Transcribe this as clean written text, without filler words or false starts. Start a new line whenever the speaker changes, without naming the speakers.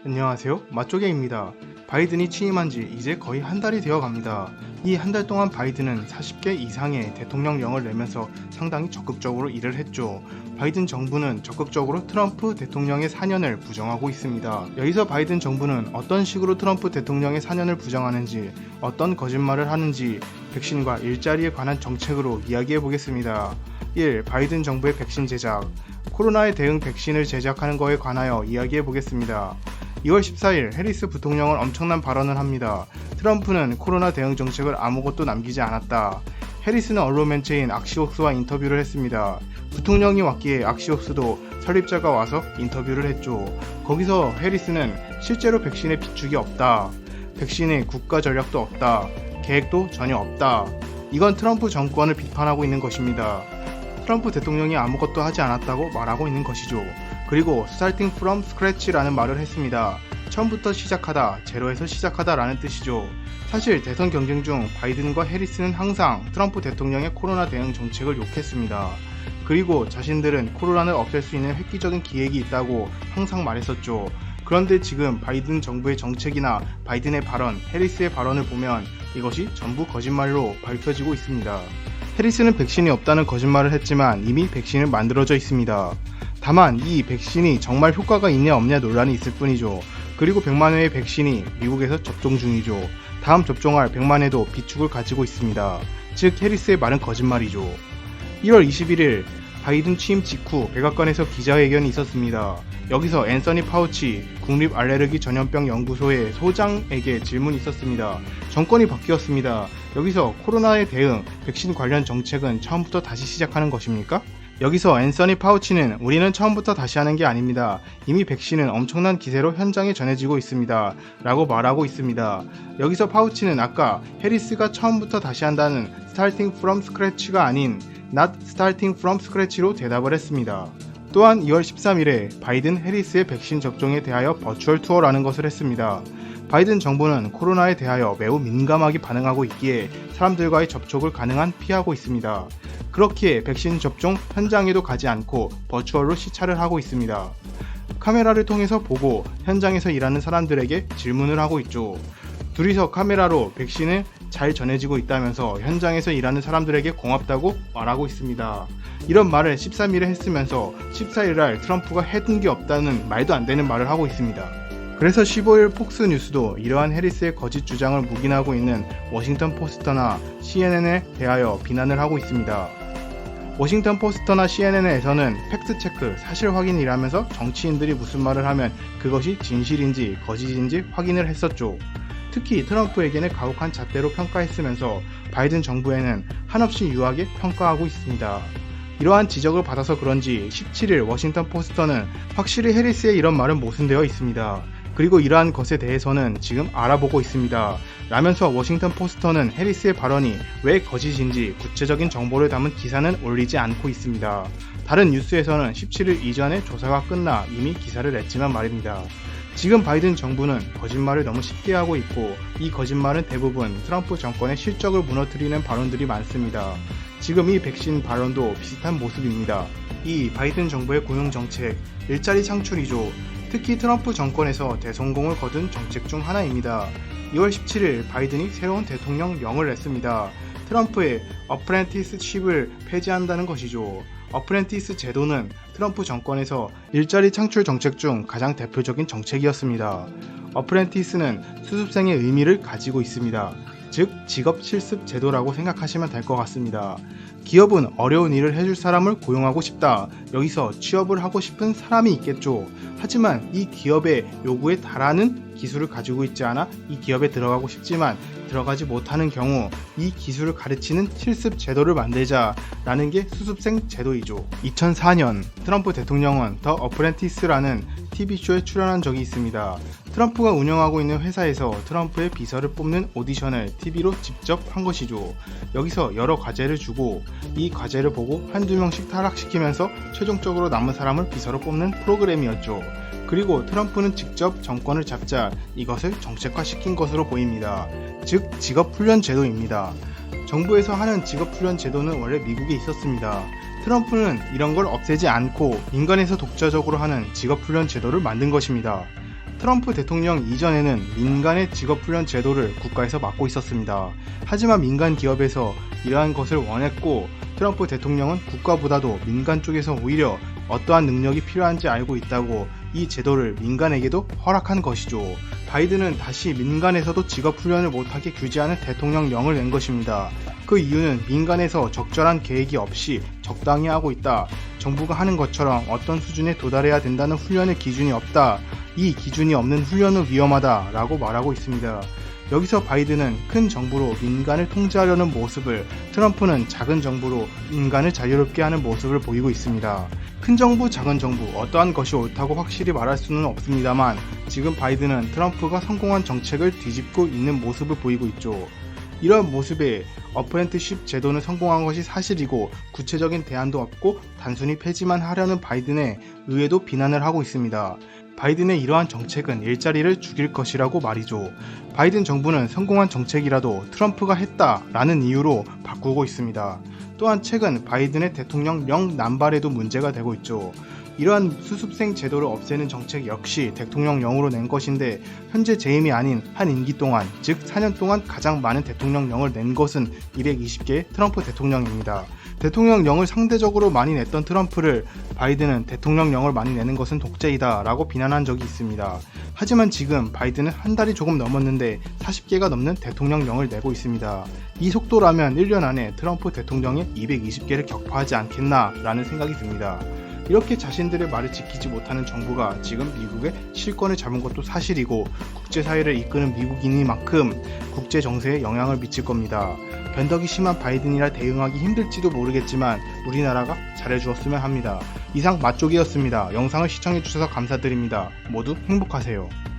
안녕하세요, 맛조개입니다. 바이든이 취임한 지 이제 거의 한 달이 되어 갑니다. 이 한 달 동안 바이든은 40개 이상의 대통령령을 내면서 상당히 적극적으로 일을 했죠. 바이든 정부는 적극적으로 트럼프 대통령의 4년을 부정하고 있습니다. 여기서 바이든 정부는 어떤 식으로 트럼프 대통령의 4년을 부정하는지, 어떤 거짓말을 하는지 백신과 일자리에 관한 정책으로 이야기해 보겠습니다. 1. 바이든 정부의 백신 제작. 코로나에 대응 백신을 제작하는 것에 관하여 이야기해 보겠습니다. 2월 14일 해리스 부통령은 엄청난 발언을 합니다. 트럼프는 코로나 대응 정책을 아무것도 남기지 않았다. 해리스는 언론 매체인 악시옵스와 인터뷰를 했습니다. 부통령이 왔기에 악시옵스도 설립자가 와서 인터뷰를 했죠. 거기서 해리스는 실제로 백신에 비축이 없다. 백신에 국가 전략도 없다. 계획도 전혀 없다. 이건 트럼프 정권을 비판하고 있는 것입니다. 트럼프 대통령이 아무것도 하지 않았다고 말하고 있는 것이죠. 그리고 starting from scratch라는 말을 했습니다. 처음부터 시작하다, 제로에서 시작하다 라는 뜻이죠. 사실 대선 경쟁 중 바이든과 해리스는 항상 트럼프 대통령의 코로나 대응 정책을 욕했습니다. 그리고 자신들은 코로나를 없앨 수 있는 획기적인 기획이 있다고 항상 말했었죠. 그런데 지금 바이든 정부의 정책이나 바이든의 발언, 해리스의 발언을 보면 이것이 전부 거짓말로 밝혀지고 있습니다. 해리스는 백신이 없다는 거짓말을 했지만 이미 백신은 만들어져 있습니다. 다만 이 백신이 정말 효과가 있냐 없냐 논란이 있을 뿐이죠. 그리고 100만 회의 백신이 미국에서 접종 중이죠. 다음 접종할 100만 회도 비축을 가지고 있습니다. 즉 해리스의 말은 거짓말이죠. 1월 21일 바이든 취임 직후 백악관에서 기자회견이 있었습니다. 여기서 앤서니 파우치 국립 알레르기 전염병 연구소의 소장에게 질문이 있었습니다. 정권이 바뀌었습니다. 여기서 코로나에 대응 백신 관련 정책은 처음부터 다시 시작하는 것입니까? 여기서 앤서니 파우치는 우리는 처음부터 다시 하는 게 아닙니다. 이미 백신은 엄청난 기세로 현장에 전해지고 있습니다. 라고 말하고 있습니다. 여기서 파우치는 아까 해리스가 처음부터 다시 한다는 starting from scratch가 아닌 not starting from scratch로 대답을 했습니다. 또한 2월 13일에 바이든 해리스의 백신 접종에 대하여 버추얼 투어라는 것을 했습니다. 바이든 정부는 코로나에 대하여 매우 민감하게 반응하고 있기에 사람들과의 접촉을 가능한 피하고 있습니다. 그렇기에 백신 접종 현장에도 가지 않고 버추얼로 시찰을 하고 있습니다. 카메라를 통해서 보고 현장에서 일하는 사람들에게 질문을 하고 있죠. 둘이서 카메라로 백신을 잘 전해지고 있다면서 현장에서 일하는 사람들에게 고맙다고 말하고 있습니다. 이런 말을 13일에 했으면서 14일날 트럼프가 해둔 게 없다는 말도 안 되는 말을 하고 있습니다. 그래서 15일 폭스뉴스도 이러한 해리스의 거짓 주장을 묵인하고 있는 워싱턴 포스터나 CNN에 대하여 비난을 하고 있습니다. 워싱턴 포스터나 CNN에서는 팩트체크, 사실 확인이라면서 정치인들이 무슨 말을 하면 그것이 진실인지 거짓인지 확인을 했었죠. 특히 트럼프에게는 가혹한 잣대로 평가했으면서 바이든 정부에는 한없이 유하게 평가하고 있습니다. 이러한 지적을 받아서 그런지 17일 워싱턴 포스터는 확실히 해리스의 이런 말은 모순되어 있습니다. 그리고 이러한 것에 대해서는 지금 알아보고 있습니다. 라면서 워싱턴 포스터는 해리스의 발언이 왜 거짓인지 구체적인 정보를 담은 기사는 올리지 않고 있습니다. 다른 뉴스에서는 17일 이전에 조사가 끝나 이미 기사를 냈지만 말입니다. 지금 바이든 정부는 거짓말을 너무 쉽게 하고 있고 이 거짓말은 대부분 트럼프 정권의 실적을 무너뜨리는 발언들이 많습니다. 지금 이 백신 발언도 비슷한 모습입니다. 이 바이든 정부의 고용정책, 일자리 창출이죠. 특히 트럼프 정권에서 대성공을 거둔 정책 중 하나입니다. 2월 17일 바이든이 새로운 대통령령을 냈습니다. 트럼프의 어프렌티스십을 폐지한다는 것이죠. 어프렌티스 제도는 트럼프 정권에서 일자리 창출 정책 중 가장 대표적인 정책이었습니다. 어프렌티스는 수습생의 의미를 가지고 있습니다. 즉 직업 실습 제도라고 생각하시면 될 것 같습니다. 기업은 어려운 일을 해줄 사람을 고용하고 싶다. 여기서 취업을 하고 싶은 사람이 있겠죠. 하지만 이 기업의 요구에 달하는 기술을 가지고 있지 않아 이 기업에 들어가고 싶지만 들어가지 못하는 경우 이 기술을 가르치는 실습 제도를 만들자라는 게 수습생 제도이죠. 2004년 트럼프 대통령은 더 어프렌티스라는 TV쇼에 출연한 적이 있습니다. 트럼프가 운영하고 있는 회사에서 트럼프의 비서를 뽑는 오디션을 TV로 직접 한 것이죠. 여기서 여러 과제를 주고 이 과제를 보고 한두 명씩 탈락시키면서 최종적으로 남은 사람을 비서로 뽑는 프로그램이었죠. 그리고 트럼프는 직접 정권을 잡자 이것을 정책화시킨 것으로 보입니다. 즉 직업훈련 제도입니다. 정부에서 하는 직업훈련 제도는 원래 미국에 있었습니다. 트럼프는 이런 걸 없애지 않고 민간에서 독자적으로 하는 직업훈련 제도를 만든 것입니다. 트럼프 대통령 이전에는 민간의 직업훈련 제도를 국가에서 맡고 있었습니다. 하지만 민간 기업에서 이러한 것을 원했고 트럼프 대통령은 국가보다도 민간 쪽에서 오히려 어떠한 능력이 필요한지 알고 있다고 이 제도를 민간에게도 허락한 것이죠. 바이든은 다시 민간에서도 직업훈련을 못하게 규제하는 대통령령을 낸 것입니다. 그 이유는 민간에서 적절한 계획이 없이 적당히 하고 있다. 정부가 하는 것처럼 어떤 수준에 도달해야 된다는 훈련의 기준이 없다. 이 기준이 없는 훈련은 위험하다 라고 말하고 있습니다. 여기서 바이든은 큰 정부로 민간을 통제하려는 모습을, 트럼프는 작은 정부로 민간을 자유롭게 하는 모습을 보이고 있습니다. 큰 정부, 작은 정부, 어떠한 것이 옳다고 확실히 말할 수는 없습니다만 지금 바이든은 트럼프가 성공한 정책을 뒤집고 있는 모습을 보이고 있죠. 이러한 모습에 어프렌티십 제도는 성공한 것이 사실이고 구체적인 대안도 없고 단순히 폐지만 하려는 바이든의 의회도 비난을 하고 있습니다. 바이든의 이러한 정책은 일자리를 죽일 것이라고 말이죠. 바이든 정부는 성공한 정책이라도 트럼프가 했다라는 이유로 바꾸고 있습니다. 또한 최근 바이든의 대통령령 남발에도 문제가 되고 있죠. 이러한 수습생 제도를 없애는 정책 역시 대통령령으로 낸 것인데 현재 재임이 아닌 한 임기 동안, 즉 4년 동안 가장 많은 대통령령을 낸 것은 220개의 트럼프 대통령입니다. 대통령령을 상대적으로 많이 냈던 트럼프를 바이든은 대통령령을 많이 내는 것은 독재이다 라고 비난한 적이 있습니다. 하지만 지금 바이든은 한 달이 조금 넘었는데 40개가 넘는 대통령령을 내고 있습니다. 이 속도라면 1년 안에 트럼프 대통령이 220개를 격파하지 않겠나 라는 생각이 듭니다. 이렇게 자신들의 말을 지키지 못하는 정부가 지금 미국의 실권을 잡은 것도 사실이고 국제사회를 이끄는 미국이니만큼 국제 정세에 영향을 미칠 겁니다. 변덕이 심한 바이든이라 대응하기 힘들지도 모르겠지만 우리나라가 잘해주었으면 합니다. 이상 맛쪽이었습니다. 영상을 시청해주셔서 감사드립니다. 모두 행복하세요.